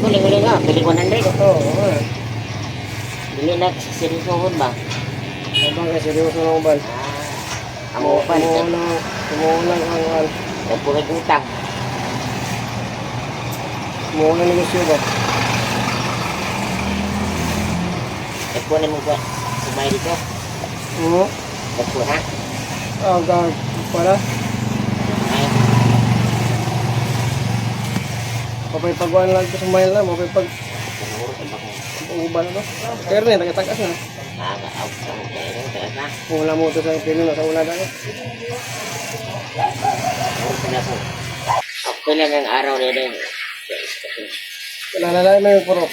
Huli-huli nga, pili 100. Oo, oo. Dili na seryosohon ba? Abang ka seryoso na uban. Ang upan. Kumuulang ang Nagpulit utang. kumuulang negosyo ba? Nagpulit mo ba? Sumay dito. Oo. Nagpulit ha? Hanggang para. Ay, Mapaypagwan lang ito sa mail na. Mapaypag siguro sa bako. uban na. Pero na, tagatakas na. Out sa kaya kaya na. Kung wala mo ito sa pino na sa una dahil. Pila ng araw na din. Nalalay mo yung puro.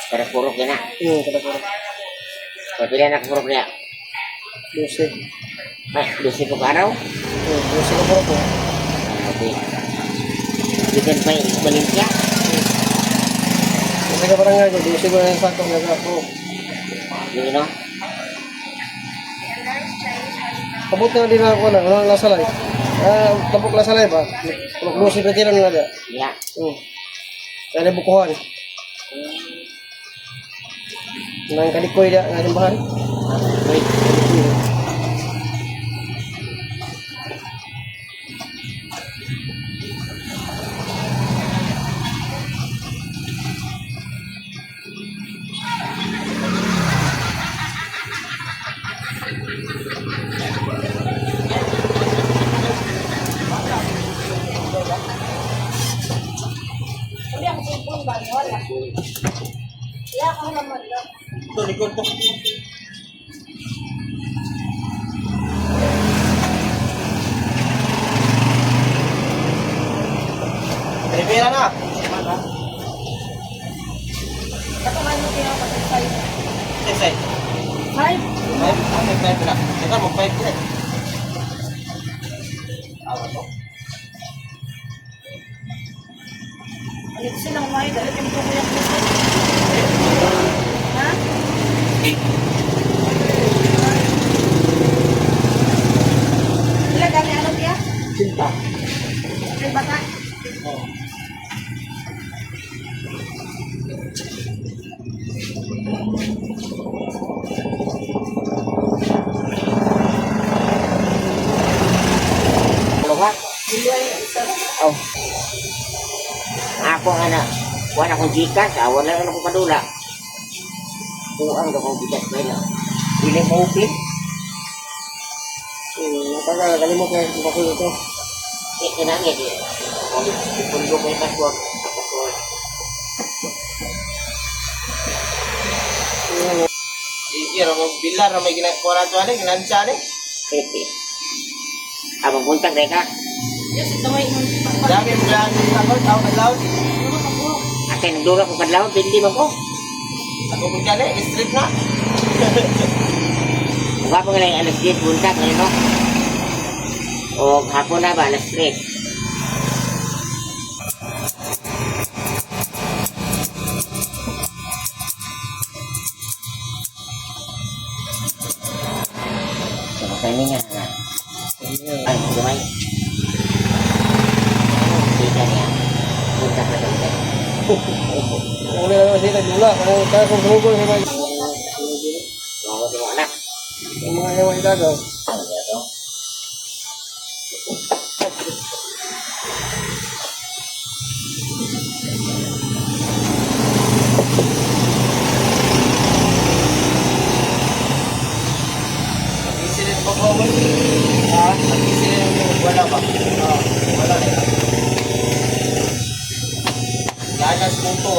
Para purok yan na. Kada puro. Pila na purok niya. 12. Ay, 12 po araw. 12 ka puro ko. Okay. Depend pa yung Valencia. Kasi ka parang nga, 12 ko na yung sakong nag-apuro. Yun no? Kabut na din ako na, ano lang salay. Tapok lang salay ba? Pulok-lusip na tira nga dia. Yeah. Kaya na bukuhan. Nang kalikoy dia, nga simbahan. Wait. Ito, likod po. Rivera na. Katuman mo pinapasay. Sesay. 5. Five na. Teka, mag-five na. Alit silang may dahil yung kumuyang gusto. Ha? Ilan gani ano tiya? Cinta. Ilan bata? Dalawa. Bilay isa. Oh. Ako ana, wala akong gikas, wala na akong padula. Kuang akong gikas ba na. Dili mo upit. Nakakalimot na yung bakul ito. Kinangin eh. Pundo ko yung password. Password. Sige, bilar na may ginagawa na ito, ginansya ni. Abang buntag na ka. Yes, ito may Dami mo lang yung takot, ako kadlaw. Akin nagdura ko kadlaw, pindi mo ko. Ako mo dyan street na. Huwag pa nga lang alas 10 buntag ngayon no. O hapon na ba, alas 3. So, timing nga na. Ay, gumay. Kita niya. Buntag na daw. Kung nila naman sila dula, kaya kung sumugol sa mga Mga ko anak. yung mga ewan idagaw. Ano kaya to? Isilin pa ko mo. Isilin wala ba? Wala na. Yan ang punto